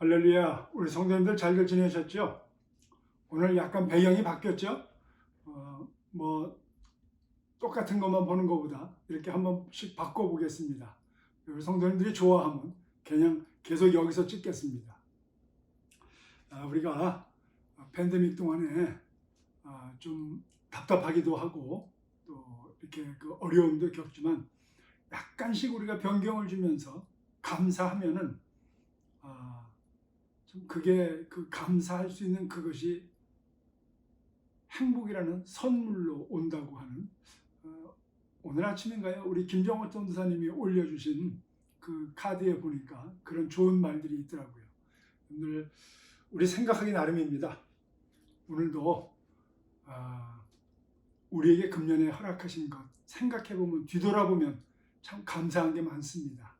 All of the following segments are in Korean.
할렐루야. 우리 성도님들 잘들 지내셨죠? 오늘 약간 배경이 바뀌었죠? 똑같은 것만 보는 것보다 이렇게 한 번씩 바꿔보겠습니다. 우리 성도님들이 좋아하면 그냥 계속 여기서 찍겠습니다. 우리가 팬데믹 동안에 좀 답답하기도 하고 또 이렇게 그 어려움도 겪지만 약간씩 우리가 변경을 주면서 감사하면은 좀 그게 감사할 수 있는 그것이 행복이라는 선물로 온다고 하는 오늘 아침인가요? 우리 김정호 전도사님이 올려주신 그 카드에 보니까 그런 좋은 말들이 있더라고요. 오늘 우리 생각하기 나름입니다. 오늘도 우리에게 금년에 허락하신 것 생각해보면 뒤돌아보면 참 감사한 게 많습니다.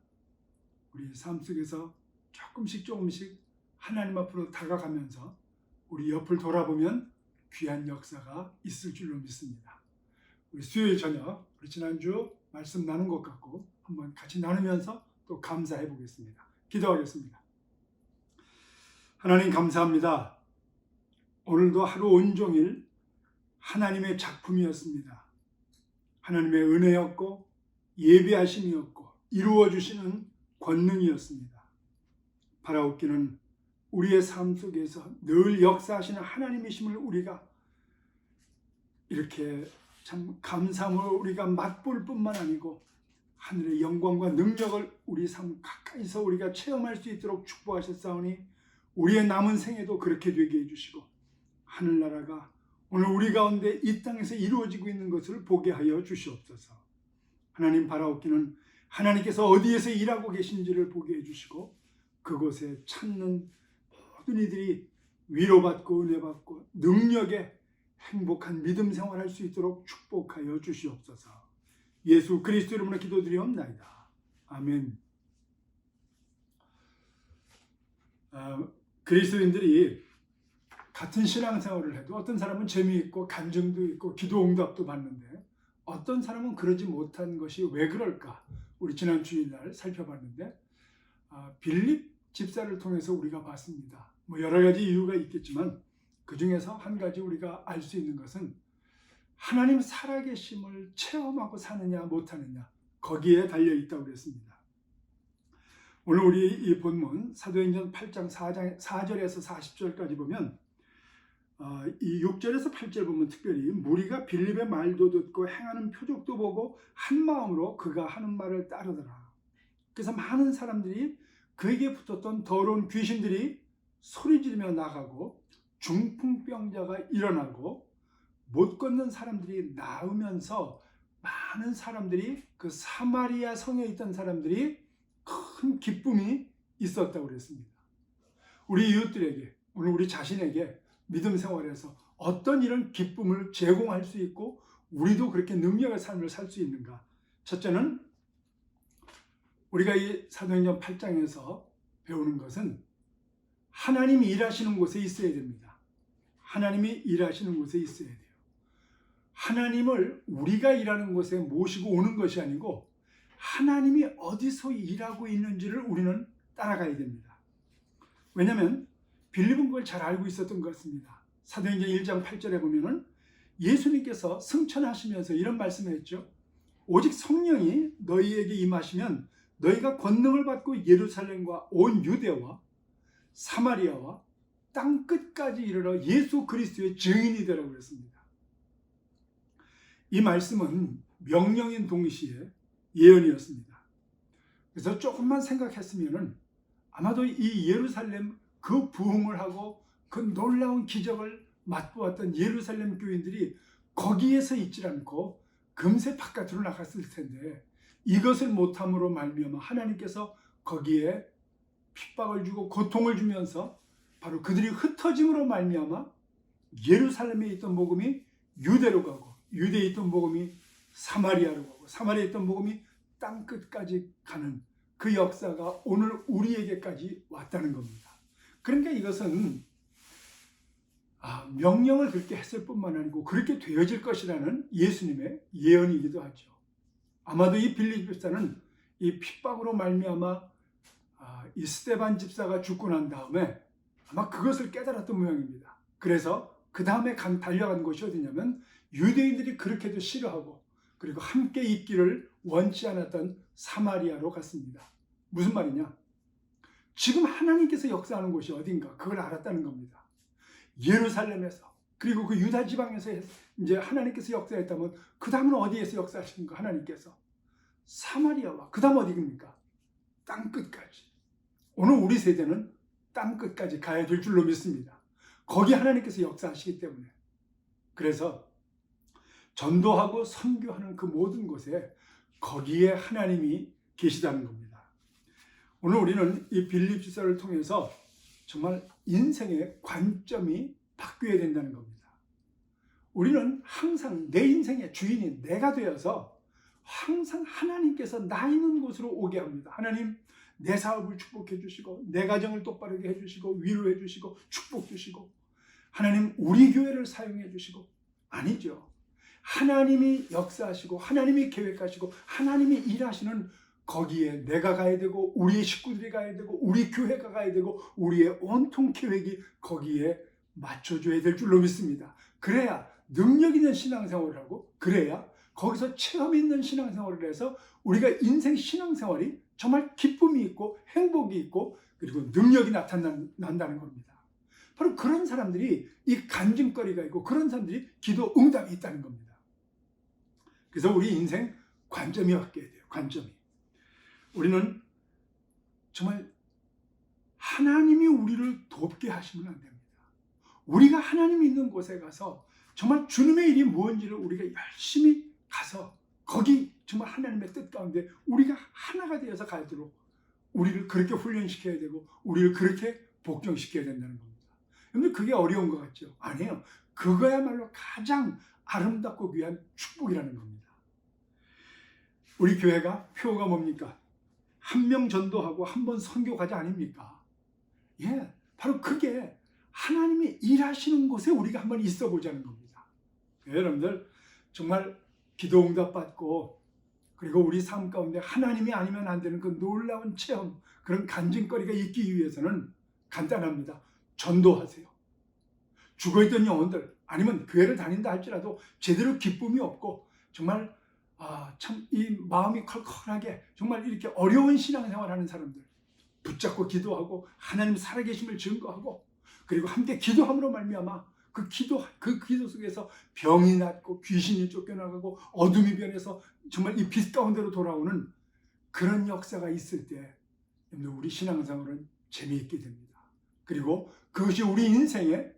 우리 삶 속에서 조금씩 하나님 앞으로 다가가면서 우리 옆을 돌아보면 귀한 역사가 있을 줄로 믿습니다. 우리 수요일 저녁 우리 지난주 말씀 나눈 것 같고 한번 같이 나누면서 또 감사해 보겠습니다. 기도하겠습니다. 하나님 감사합니다. 오늘도 하루 온종일 하나님의 작품이었습니다. 하나님의 은혜였고 예비하심이었고 이루어주시는 권능이었습니다. 바라옵기는 우리의 삶 속에서 늘 역사하시는 하나님이심을 우리가 이렇게 참 감사함으로 우리가 맛볼 뿐만 아니고 하늘의 영광과 능력을 우리 삶 가까이서 우리가 체험할 수 있도록 축복하셨사오니 우리의 남은 생에도 그렇게 되게 해주시고 하늘나라가 오늘 우리 가운데 이 땅에서 이루어지고 있는 것을 보게 하여 주시옵소서. 하나님 바라옵기는 하나님께서 어디에서 일하고 계신지를 보게 해주시고 그곳에 찾는 모든 이들이 위로받고 은혜받고 능력에 행복한 믿음 생활할 수 있도록 축복하여 주시옵소서. 예수 그리스도 이름으로 기도드리옵나이다. 아멘. 그리스도인들이 같은 신앙생활을 해도 어떤 사람은 재미있고 간증도 있고 기도 응답도 받는데 어떤 사람은 그러지 못한 것이 왜 그럴까? 우리 지난 주일날 살펴봤는데 빌립 집사를 통해서 우리가 봤습니다. 여러 가지 이유가 있겠지만 그 중에서 한 가지 우리가 알 수 있는 것은 하나님 살아계심을 체험하고 사느냐 못하느냐 거기에 달려있다고 그랬습니다. 오늘 우리 이 본문 사도행전 8장 4절에서 40절까지 보면 이 6절에서 8절 보면 특별히 무리가 빌립의 말도 듣고 행하는 표적도 보고 한 마음으로 그가 하는 말을 따르더라. 그래서 많은 사람들이 그에게 붙었던 더러운 귀신들이 소리지르며 나가고 중풍병자가 일어나고 못 걷는 사람들이 나으면서 많은 사람들이 그 사마리아 성에 있던 사람들이 큰 기쁨이 있었다고 그랬습니다. 우리 이웃들에게 오늘 우리 자신에게 믿음 생활에서 어떤 이런 기쁨을 제공할 수 있고 우리도 그렇게 능력의 삶을 살 수 있는가? 첫째는 우리가 이 사도행전 8장에서 배우는 것은 하나님이 일하시는 곳에 있어야 됩니다. 하나님이 일하시는 곳에 있어야 돼요. 하나님을 우리가 일하는 곳에 모시고 오는 것이 아니고 하나님이 어디서 일하고 있는지를 우리는 따라가야 됩니다. 왜냐하면 빌립은 그걸 잘 알고 있었던 것 같습니다. 사도행전 1장 8절에 보면은 예수님께서 승천하시면서 이런 말씀을 했죠. 오직 성령이 너희에게 임하시면 너희가 권능을 받고 예루살렘과 온 유대와 사마리아와 땅 끝까지 이르러 예수 그리스도의 증인이 되라고 그랬습니다. 이 말씀은 명령인 동시에 예언이었습니다. 그래서 조금만 생각했으면은 아마도 이 예루살렘 그 부흥을 하고 그 놀라운 기적을 맛보았던 예루살렘 교인들이 거기에서 있지 않고 금세 바깥으로 나갔을 텐데 이것을 못함으로 말미암아 하나님께서 거기에 핍박을 주고 고통을 주면서 바로 그들이 흩어짐으로 말미암아 예루살렘에 있던 복음이 유대로 가고 유대에 있던 복음이 사마리아로 가고 사마리아에 있던 복음이 땅 끝까지 가는 그 역사가 오늘 우리에게까지 왔다는 겁니다. 그러니까 이것은 명령을 그렇게 했을 뿐만 아니고 그렇게 되어질 것이라는 예수님의 예언이기도 하죠. 아마도 이 빌립 집사는 이 핍박으로 말미암아 이 스데반 집사가 죽고 난 다음에 아마 그것을 깨달았던 모양입니다. 그래서 그 다음에 달려간 곳이 어디냐면 유대인들이 그렇게도 싫어하고 그리고 함께 있기를 원치 않았던 사마리아로 갔습니다. 무슨 말이냐? 지금 하나님께서 역사하는 곳이 어딘가 그걸 알았다는 겁니다. 예루살렘에서 그리고 그 유다 지방에서 이제 하나님께서 역사했다면 그 다음은 어디에서 역사하시는가? 하나님께서 사마리아와 그 다음 어디입니까? 땅끝까지. 오늘 우리 세대는 땅끝까지 가야 될 줄로 믿습니다. 거기 하나님께서 역사하시기 때문에. 그래서 전도하고 선교하는 그 모든 곳에 거기에 하나님이 계시다는 겁니다. 오늘 우리는 이 빌립보서를 통해서 정말 인생의 관점이 바뀌어야 된다는 겁니다. 우리는 항상 내 인생의 주인이 내가 되어서 항상 하나님께서 나 있는 곳으로 오게 합니다. 하나님, 내 사업을 축복해 주시고 내 가정을 똑바르게 해 주시고 위로해 주시고 축복 주시고 하나님 우리 교회를 사용해 주시고 아니죠. 하나님이 역사하시고 하나님이 계획하시고 하나님이 일하시는 거기에 내가 가야 되고 우리의 식구들이 가야 되고 우리 교회가 가야 되고 우리의 온통 계획이 거기에 맞춰줘야 될 줄로 믿습니다. 그래야 능력 있는 신앙생활을 하고 그래야 거기서 체험 있는 신앙생활을 해서 우리가 인생 신앙생활이 정말 기쁨이 있고 행복이 있고 그리고 능력이 나타난다는 겁니다. 바로 그런 사람들이 이 간증거리가 있고 그런 사람들이 기도 응답이 있다는 겁니다. 그래서 우리 인생 관점이 바뀌어야 돼요. 관점이. 우리는 정말 하나님이 우리를 돕게 하시면 안 됩니다. 우리가 하나님이 있는 곳에 가서 정말 주님의 일이 무엇인지를 우리가 열심히 가서 거기 정말 하나님의 뜻 가운데 우리가 하나가 되어서 가도록 우리를 그렇게 훈련시켜야 되고 우리를 그렇게 복종시켜야 된다는 겁니다. 근데 그게 어려운 것 같죠? 아니에요. 그거야말로 가장 아름답고 귀한 축복이라는 겁니다. 우리 교회가 표어가 뭡니까? 한 명 전도하고 한 번 선교 가자 아닙니까? 예, 바로 그게 하나님이 일하시는 곳에 우리가 한번 있어 보자는 겁니다. 여러분들 정말 기도 응답 받고 그리고 우리 삶 가운데 하나님이 아니면 안 되는 그 놀라운 체험 그런 간증거리가 있기 위해서는 간단합니다. 전도하세요. 죽어있던 영혼들 아니면 교회를 다닌다 할지라도 제대로 기쁨이 없고 정말 참 이 마음이 컬컬하게 정말 이렇게 어려운 신앙생활하는 사람들 붙잡고 기도하고 하나님 살아계심을 증거하고 그리고 함께 기도함으로 말미암아 그 기도 속에서 병이 낫고 귀신이 쫓겨나가고 어둠이 변해서 정말 이 빛 가운데로 돌아오는 그런 역사가 있을 때 우리 신앙생활은 재미있게 됩니다. 그리고 그것이 우리 인생의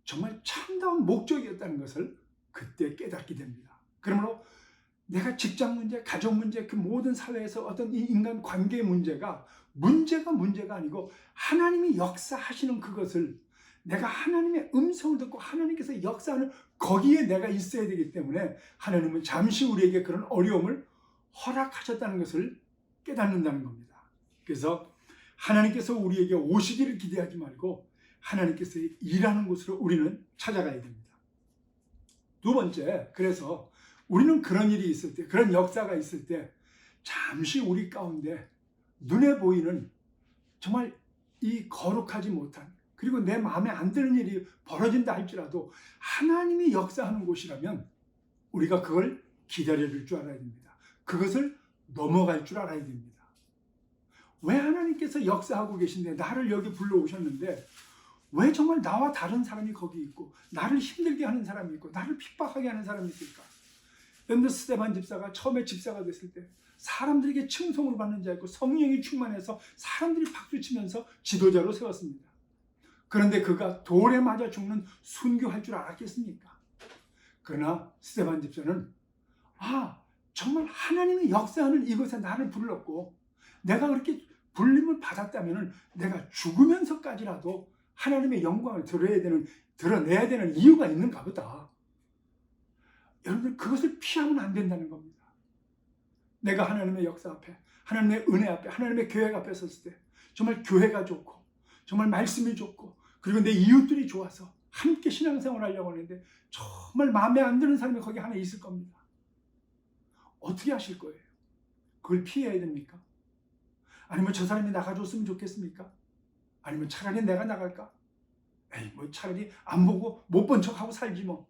정말 참다운 목적이었다는 것을 그때 깨닫게 됩니다. 그러므로 내가 직장 문제, 가족 문제, 그 모든 사회에서 어떤 이 인간 관계 문제가 아니고 하나님이 역사하시는 그것을 내가 하나님의 음성을 듣고 하나님께서 역사하는 거기에 내가 있어야 되기 때문에 하나님은 잠시 우리에게 그런 어려움을 허락하셨다는 것을 깨닫는다는 겁니다. 그래서 하나님께서 우리에게 오시기를 기대하지 말고 하나님께서 일하는 곳으로 우리는 찾아가야 됩니다. 두 번째, 그래서 우리는 그런 일이 있을 때, 그런 역사가 있을 때 잠시 우리 가운데 눈에 보이는 정말 이 거룩하지 못한 그리고 내 마음에 안 드는 일이 벌어진다 할지라도 하나님이 역사하는 곳이라면 우리가 그걸 기다려줄 줄 알아야 됩니다. 그것을 넘어갈 줄 알아야 됩니다. 왜 하나님께서 역사하고 계신데 나를 여기 불러오셨는데 왜 정말 나와 다른 사람이 거기 있고 나를 힘들게 하는 사람이 있고 나를 핍박하게 하는 사람이 있을까? 여러분들 스데반 집사가 처음에 집사가 됐을 때 사람들에게 칭송을 받는 자였고 성령이 충만해서 사람들이 박수치면서 지도자로 세웠습니다. 그런데 그가 돌에 맞아 죽는 순교할 줄 알았겠습니까? 그러나 스데반 집사는 정말 하나님이 역사하는 이곳에 나를 불렀고 내가 그렇게 불림을 받았다면 내가 죽으면서까지라도 하나님의 영광을 드러내야 되는 이유가 있는가 보다. 여러분들 그것을 피하면 안 된다는 겁니다. 내가 하나님의 역사 앞에 하나님의 은혜 앞에 하나님의 계획 앞에 섰을 때 정말 교회가 좋고 정말 말씀이 좋고 그리고 내 이웃들이 좋아서 함께 신앙생활을 하려고 하는데 정말 마음에 안 드는 사람이 거기 하나 있을 겁니다. 어떻게 하실 거예요? 그걸 피해야 됩니까? 아니면 저 사람이 나가줬으면 좋겠습니까? 아니면 차라리 내가 나갈까? 에이, 뭐 차라리 안 보고 못 본 척하고 살지 뭐.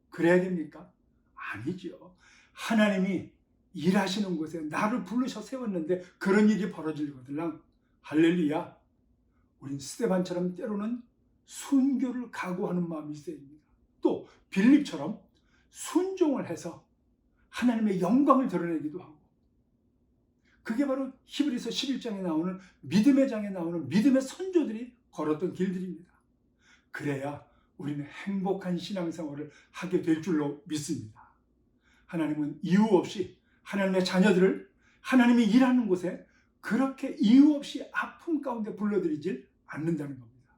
그래야 됩니까? 아니죠. 하나님이 일하시는 곳에 나를 부르셔 세웠는데 그런 일이 벌어지거든. 할렐루야. 우린 스데반처럼 때로는 순교를 각오하는 마음이 있어야 됩니다. 또 빌립처럼 순종을 해서 하나님의 영광을 드러내기도 하고, 그게 바로 히브리서 11장에 나오는 믿음의 장에 나오는 믿음의 선조들이 걸었던 길들입니다. 그래야 우리는 행복한 신앙생활을 하게 될 줄로 믿습니다. 하나님은 이유 없이 하나님의 자녀들을 하나님이 일하는 곳에 그렇게 이유 없이 아픔 가운데 불러들이질 않는다는 겁니다.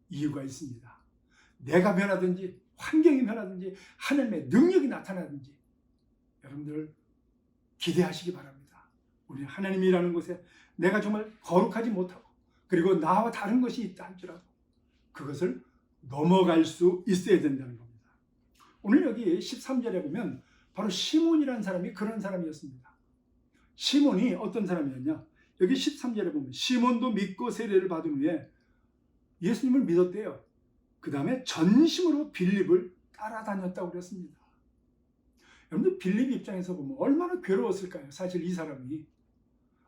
이유가 있습니다. 내가 변하든지 환경이 변하든지 하나님의 능력이 나타나든지 여러분들 기대하시기 바랍니다. 우리는 하나님이 일하는 곳에 내가 정말 거룩하지 못하고 그리고 나와 다른 것이 있다 할지라도 그것을 넘어갈 수 있어야 된다는 겁니다. 오늘 여기 13절에 보면 바로 시몬이라는 사람이 그런 사람이었습니다. 시몬이 어떤 사람이었냐? 여기 13절에 보면 시몬도 믿고 세례를 받은 후에 예수님을 믿었대요. 그 다음에 전심으로 빌립을 따라다녔다고 그랬습니다. 여러분들 빌립 입장에서 보면 얼마나 괴로웠을까요? 사실 이 사람이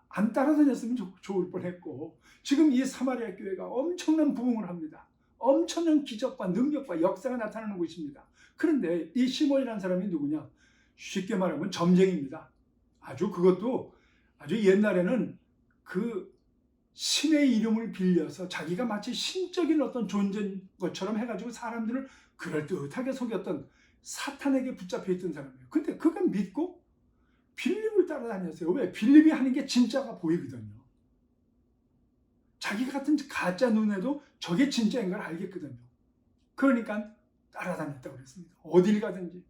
안 따라다녔으면 좋을 뻔했고, 지금 이 사마리아 교회가 엄청난 부흥을 합니다. 엄청난 기적과 능력과 역사가 나타나는 곳입니다. 그런데 이 시몬이라는 사람이 누구냐? 쉽게 말하면 점쟁이입니다. 그것도 아주 옛날에는 그 신의 이름을 빌려서 자기가 마치 신적인 어떤 존재인 것처럼 해가지고 사람들을 그럴듯하게 속였던 사탄에게 붙잡혀 있던 사람이에요. 근데 그걸 믿고 빌립을 따라다녔어요. 왜? 빌립이 하는 게 진짜가 보이거든요. 자기 같은 가짜 눈에도 저게 진짜인 걸 알겠거든요. 그러니까 따라다녔다고 그랬습니다. 어딜 가든지.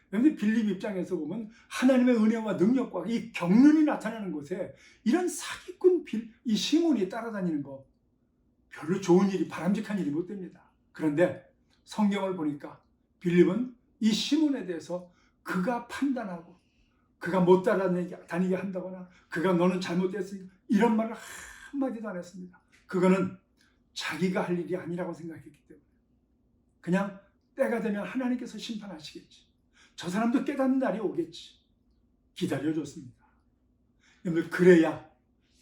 그런데 빌립 입장에서 보면 하나님의 은혜와 능력과 이 경륜이 나타나는 곳에 이런 사기꾼 이 시몬이 따라다니는 거 별로 좋은 일이, 바람직한 일이 못 됩니다. 그런데 성경을 보니까 빌립은 이 시몬에 대해서 그가 판단하고 그가 못 따라다니게 한다거나 그가 너는 잘못됐으니까 이런 말을 한마디도 안 했습니다. 그거는 자기가 할 일이 아니라고 생각했기 때문에 그냥 때가 되면 하나님께서 심판하시겠지, 저 사람도 깨닫는 날이 오겠지 기다려줬습니다. 여러분, 그래야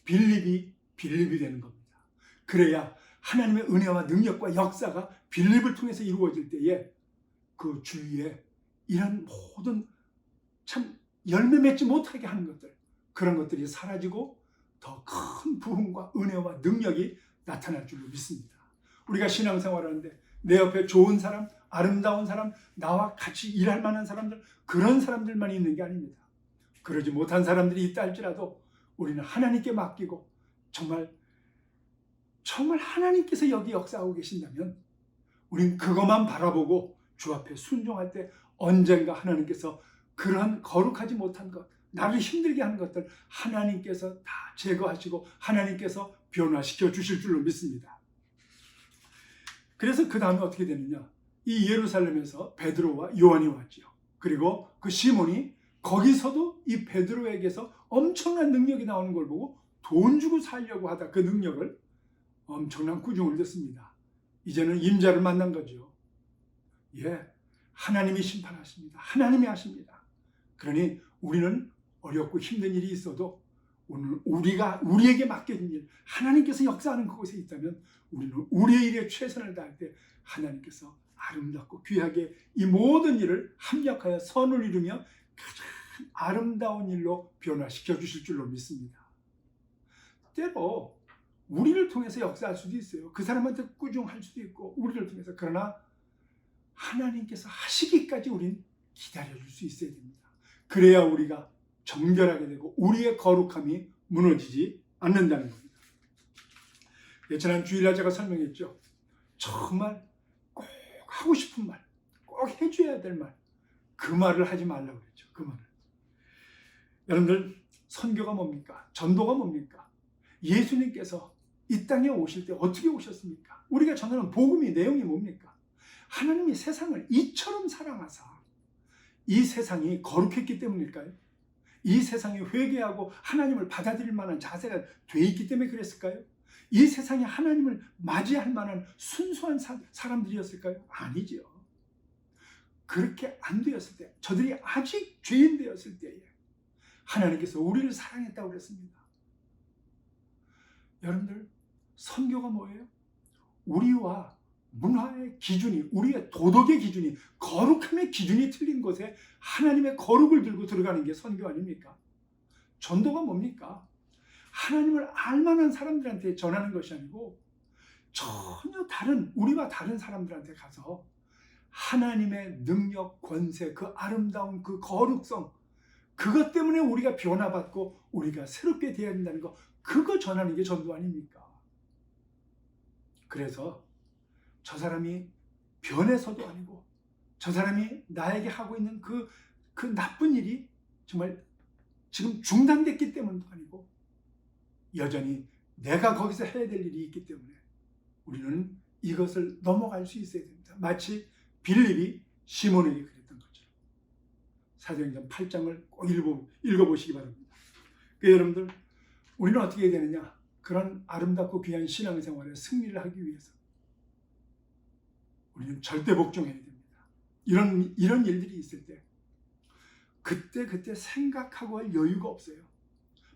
빌립이 되는 겁니다. 그래야 하나님의 은혜와 능력과 역사가 빌립을 통해서 이루어질 때에 그 주위에 이런 모든 참 열매 맺지 못하게 하는 것들, 그런 것들이 사라지고 더 큰 부흥과 은혜와 능력이 나타날 줄로 믿습니다. 우리가 신앙생활하는데 내 옆에 좋은 사람, 아름다운 사람, 나와 같이 일할 만한 사람들, 그런 사람들만 있는 게 아닙니다. 그러지 못한 사람들이 있다 할지라도 우리는 하나님께 맡기고 정말 하나님께서 여기 역사하고 계신다면 우리는 그것만 바라보고 주 앞에 순종할 때 언젠가 하나님께서 그러한 거룩하지 못한 것, 나를 힘들게 하는 것들 하나님께서 다 제거하시고 하나님께서 변화시켜 주실 줄로 믿습니다. 그래서 그 다음에 어떻게 되느냐? 이 예루살렘에서 베드로와 요한이 왔지요. 그리고 그 시몬이 거기서도 이 베드로에게서 엄청난 능력이 나오는 걸 보고 돈 주고 살려고 하다 그 능력을 엄청난 꾸중을 듣습니다. 이제는 임자를 만난 거죠. 하나님이 심판하십니다. 하나님이 하십니다. 그러니 우리는 어렵고 힘든 일이 있어도 오늘 우리에게 맡겨진 일, 하나님께서 역사하는 그곳에 있다면 우리는 우리의 일에 최선을 다할 때 하나님께서 아름답고 귀하게 이 모든 일을 합력하여 선을 이루며 가장 아름다운 일로 변화시켜 주실 줄로 믿습니다. 때로 우리를 통해서 역사할 수도 있어요. 그 사람한테 꾸중할 수도 있고 우리를 통해서. 그러나 하나님께서 하시기까지 우린 기다려줄 수 있어야 됩니다. 그래야 우리가 정결하게 되고 우리의 거룩함이 무너지지 않는다는 겁니다. 지난 주일날 제가 설명했죠. 정말 꼭 하고 싶은 말, 꼭 해줘야 될 말, 그 말을 하지 말라고 그랬죠. 그 말을. 여러분들, 선교가 뭡니까? 전도가 뭡니까? 예수님께서 이 땅에 오실 때 어떻게 오셨습니까? 우리가 전하는 복음의 내용이 뭡니까? 하나님이 세상을 이처럼 사랑하사 이 세상이 거룩했기 때문일까요? 이 세상이 회개하고 하나님을 받아들일 만한 자세가 돼 있기 때문에 그랬을까요? 이 세상에 하나님을 맞이할 만한 순수한 사람들이었을까요? 아니지요. 그렇게 안 되었을 때, 저들이 아직 죄인 되었을 때에 하나님께서 우리를 사랑했다고 그랬습니다. 여러분들, 선교가 뭐예요? 우리와 문화의 기준이, 우리의 도덕의 기준이, 거룩함의 기준이 틀린 곳에 하나님의 거룩을 들고 들어가는 게 선교 아닙니까? 전도가 뭡니까? 하나님을 알만한 사람들한테 전하는 것이 아니고 전혀 다른, 우리와 다른 사람들한테 가서 하나님의 능력, 권세, 그 아름다운 그 거룩성, 그것 때문에 우리가 변화받고 우리가 새롭게 되어야 된다는 거, 그거 전하는 게 전도 아닙니까? 그래서 저 사람이 변해서도 아니고, 저 사람이 나에게 하고 있는 그 나쁜 일이 정말 지금 중단됐기 때문도 아니고, 여전히 내가 거기서 해야 될 일이 있기 때문에 우리는 이것을 넘어갈 수 있어야 됩니다. 마치 빌립이 시몬에게 그랬던 것처럼. 사도행전 8장을 꼭 읽어보시기 바랍니다. 여러분들, 우리는 어떻게 해야 되느냐? 그런 아름답고 귀한 신앙생활에 승리를 하기 위해서 우리는 절대 복종해야 됩니다. 이런 일들이 있을 때 그때 생각하고 할 여유가 없어요.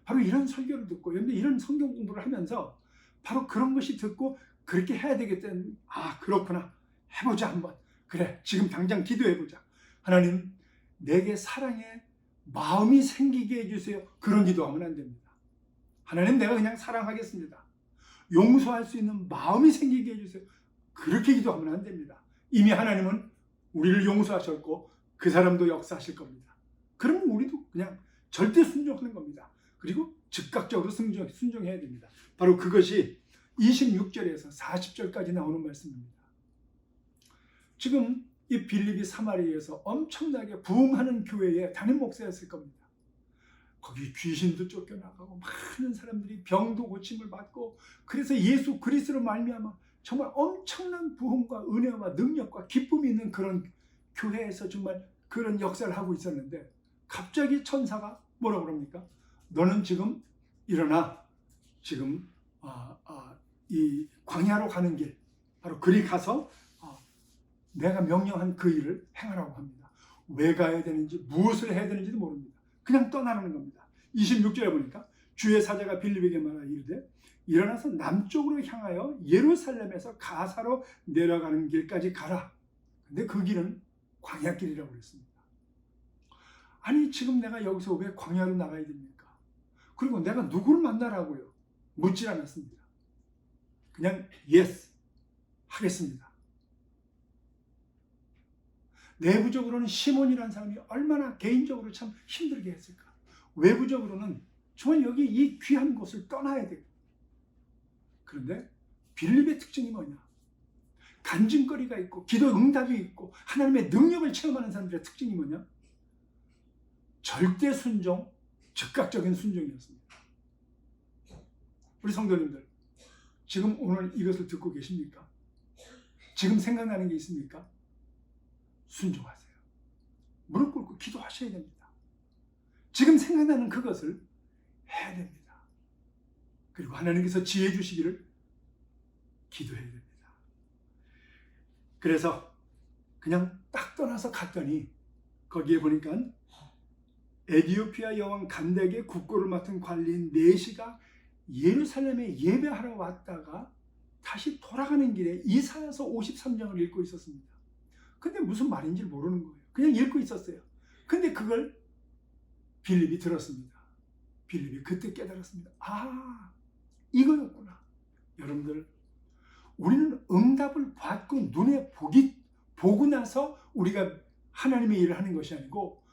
바로 이런 설교를 듣고, 이런 성경 공부를 하면서 바로 그런 것이 듣고 그렇게 해야 되겠다는, 아, 그렇구나, 해보자 한번. 그래, 지금 당장 기도해보자. 하나님, 내게 사랑의 마음이 생기게 해주세요. 그런 기도하면 안 됩니다. 하나님, 내가 그냥 사랑하겠습니다. 용서할 수 있는 마음이 생기게 해주세요. 그렇게 기도하면 안 됩니다. 이미 하나님은 우리를 용서하셨고 그 사람도 역사하실 겁니다. 그러면 우리도 그냥 절대 순종하는 겁니다. 그리고 즉각적으로 순종해야 됩니다. 바로 그것이 26절에서 40절까지 나오는 말씀입니다. 지금 이 빌립이 사마리아에서 엄청나게 부흥하는 교회의 담임 목사였을 겁니다. 거기 귀신도 쫓겨나가고 많은 사람들이 병도 고침을 받고, 그래서 예수 그리스도로 말미암아 정말 엄청난 부흥과 은혜와 능력과 기쁨이 있는 그런 교회에서 정말 그런 역사를 하고 있었는데, 갑자기 천사가 뭐라고 그럽니까? 너는 지금 일어나, 지금 이 광야로 가는 길, 바로 그리 가서 내가 명령한 그 일을 행하라고 합니다. 왜 가야 되는지, 무엇을 해야 되는지도 모릅니다. 그냥 떠나는 겁니다. 26절에 보니까 주의 사자가 빌립에게 말하여 이르되, 일어나서 남쪽으로 향하여 예루살렘에서 가사로 내려가는 길까지 가라. 근데 그 길은 광야길이라고 그랬습니다. 아니, 지금 내가 여기서 왜 광야로 나가야 됩니까? 그리고 내가 누구를 만나라고요? 묻질 않았습니다. 그냥 yes, 하겠습니다. 내부적으로는 시몬이라는 사람이 얼마나 개인적으로 참 힘들게 했을까? 외부적으로는 정말 여기 이 귀한 곳을 떠나야 돼요. 그런데 빌립의 특징이 뭐냐? 간증거리가 있고 기도 응답이 있고 하나님의 능력을 체험하는 사람들의 특징이 뭐냐? 절대 순종, 즉각적인 순종이었습니다. 우리 성도님들, 지금 오늘 이것을 듣고 계십니까? 지금 생각나는 게 있습니까? 순종하세요. 무릎 꿇고 기도하셔야 됩니다. 지금 생각나는 그것을 해야 됩니다. 그리고 하나님께서 지혜 주시기를 기도해야 됩니다. 그래서 그냥 딱 떠나서 갔더니 거기에 보니까 에디오피아 여왕 간덱의 국고를 맡은 관리인 네시가 예루살렘에 예배하러 왔다가 다시 돌아가는 길에 이사야서 53장을 읽고 있었습니다. 근데 무슨 말인지 모르는 거예요. 그냥 읽고 있었어요. 근데 그걸 빌립이 들었습니다. 빌립이 그때 깨달았습니다. 아, 이거였구나. 여러분들, 우리는 응답을 받고 눈에 보고 나서 우리가 하나님의 일을 하는 것이 아니고,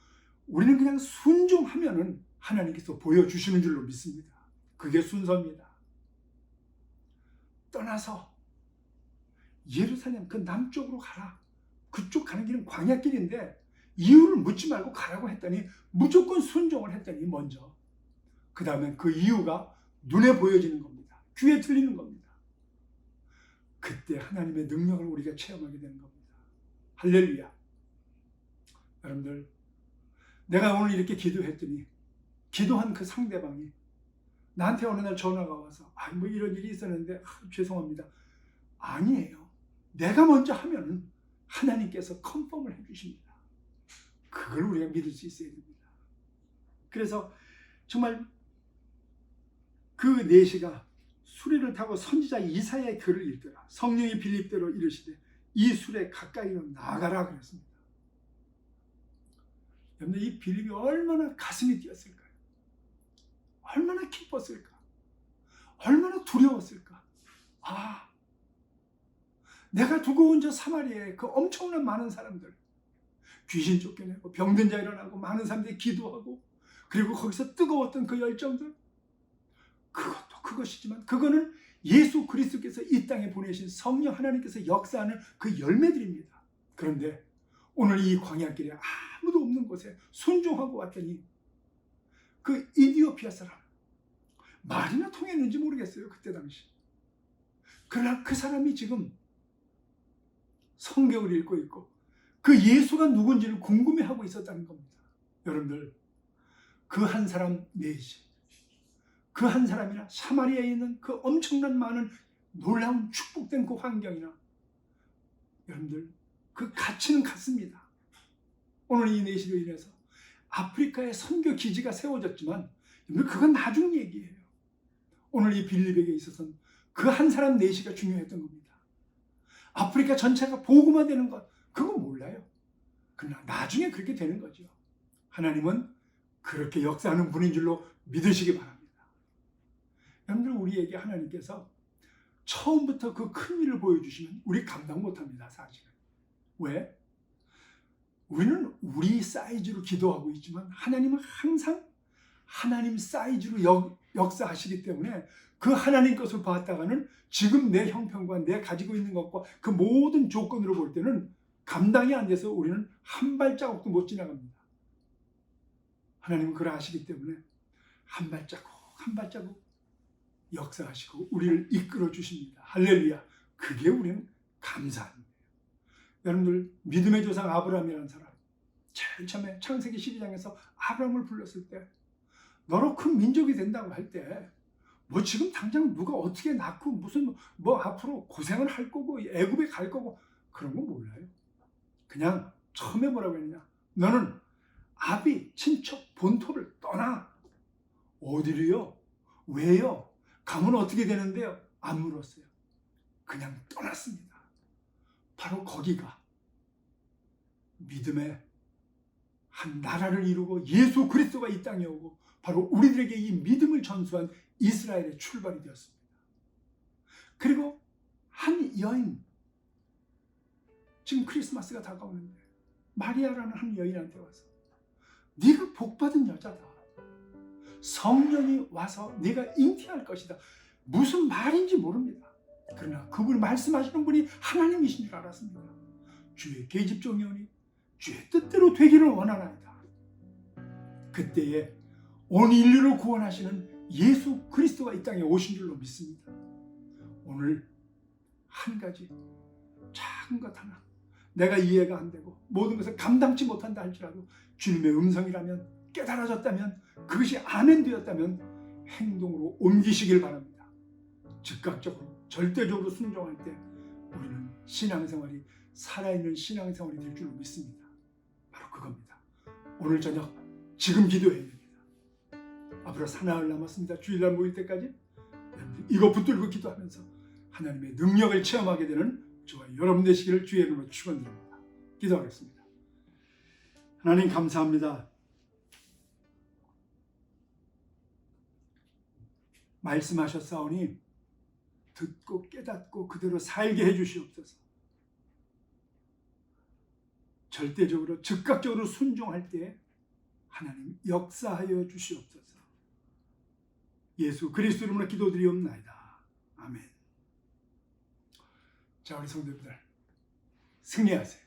우리는 그냥 순종하면은 하나님께서 보여주시는 줄로 믿습니다. 그게 순서입니다. 떠나서 예루살렘 그 남쪽으로 가라. 그쪽 가는 길은 광야길인데 이유를 묻지 말고 가라고 했더니 무조건 순종을 했더니 먼저, 그 다음에 그 이유가 눈에 보여지는 겁니다. 귀에 들리는 겁니다. 그때 하나님의 능력을 우리가 체험하게 되는 겁니다. 할렐루야. 여러분들, 내가 오늘 이렇게 기도했더니 기도한 그 상대방이 나한테 어느 날 전화가 와서 뭐 이런 일이 있었는데 죄송합니다. 아니에요. 내가 먼저 하면은 하나님께서 컨펌을 해주십니다. 그걸 우리가 믿을 수 있어야 됩니다. 그래서 정말 그 내시가 수레를 타고 선지자 이사야의 글을 읽더라. 성령이 빌립대로 이르시되 이 수레 가까이로 나가라 그랬습니다. 여러분, 이 빌립이 얼마나 가슴이 뛰었을까요? 얼마나 기뻤을까? 얼마나 두려웠을까? 내가 두고 온 저 사마리아에 그 엄청난 많은 사람들, 귀신 쫓겨내고 병든 자 일어나고 많은 사람들이 기도하고, 그리고 거기서 뜨거웠던 그 열정들, 그것도 그것이지만 그거는 예수 그리스도께서 이 땅에 보내신 성령 하나님께서 역사하는 그 열매들입니다. 그런데 오늘 이 광야길에 아무도 없는 곳에 순종하고 왔더니 그 이디오피아 사람, 말이나 통했는지 모르겠어요, 그때 당시. 그러나 그 사람이 지금 성경을 읽고 있고 그 예수가 누군지를 궁금해하고 있었다는 겁니다. 여러분들, 그 한 사람 내시, 그 한 사람이나 사마리아에 있는 그 엄청난 많은 놀라운 축복된 그 환경이나, 여러분들, 그 가치는 같습니다. 오늘 이 내시로 인해서 아프리카에 선교 기지가 세워졌지만 그건 나중 얘기예요. 오늘 이 빌립에게 있어서는 그 한 사람 내시가 중요했던 겁니다. 아프리카 전체가 복음화되는 것, 그건 몰라요. 그러나 나중에 그렇게 되는 거죠. 하나님은 그렇게 역사하는 분인 줄로 믿으시기 바랍니다. 여러분들, 우리에게 하나님께서 처음부터 그 큰 일을 보여주시면 우리 감당 못합니다, 사실은. 왜? 우리는 우리 사이즈로 기도하고 있지만 하나님은 항상 하나님 사이즈로 역사하시기 때문에 그 하나님 것을 봤다가는 지금 내 형편과 내 가지고 있는 것과 그 모든 조건으로 볼 때는 감당이 안 돼서 우리는 한 발자국도 못 지나갑니다. 하나님은 그걸 아시기 때문에 한 발자국 한 발자국 역사하시고 우리를 이끌어 주십니다. 할렐루야. 그게 우리는 감사합니다. 여러분들, 믿음의 조상 아브라함이라는 사람, 제일 처음에 창세기 12장에서 아브라함을 불렀을 때 너로 큰 민족이 된다고 할 때 뭐 지금 당장 누가 어떻게 낳고 무슨 뭐 앞으로 고생을 할 거고 애굽에 갈 거고 그런 거 몰라요. 그냥 처음에 뭐라고 했냐, 너는 아비 친척 본토를 떠나. 어디로요? 왜요? 가면 어떻게 되는데요? 안 물었어요. 그냥 떠났습니다. 바로 거기가 믿음의 한 나라를 이루고 예수 그리스도가 이 땅에 오고 바로 우리들에게 이 믿음을 전수한 이스라엘의 출발이 되었습니다. 그리고 한 여인, 지금 크리스마스가 다가오는데 마리아라는 한 여인한테 와서 네가 복받은 여자다. 성령이 와서 네가 잉태할 것이다. 무슨 말인지 모릅니다. 그러나 그분이 말씀하시는 분이 하나님이신 줄 알았습니다. 주의 계집종이 오니 주의 뜻대로 되기를 원하나이다. 그때에 온 인류를 구원하시는 예수 그리스도가 이 땅에 오신 줄로 믿습니다. 오늘 한 가지 작은 것 하나, 내가 이해가 안 되고 모든 것을 감당치 못한다 할지라도 주님의 음성이라면, 깨달아졌다면, 그것이 아멘 되었다면 행동으로 옮기시길 바랍니다. 즉각적으로 절대적으로 순종할 때 우리는 신앙생활이 살아있는 신앙생활이 될 줄로 믿습니다. 바로 그겁니다. 오늘 저녁 지금 기도해야 됩니다. 앞으로 사나흘 남았습니다. 주일날 모일 때까지 이거 붙들고 기도하면서 하나님의 능력을 체험하게 되는 저와 여러분 되시기를 주의 이름으로 축원드립니다. 기도하겠습니다. 하나님 감사합니다. 말씀하셨사오니 듣고 깨닫고 그대로 살게 해주시옵소서. 절대적으로 즉각적으로 순종할 때 하나님 역사하여 주시옵소서. 예수 그리스도 이름으로 기도드리옵나이다. 아멘. 자, 우리 성도님들 승리하세요.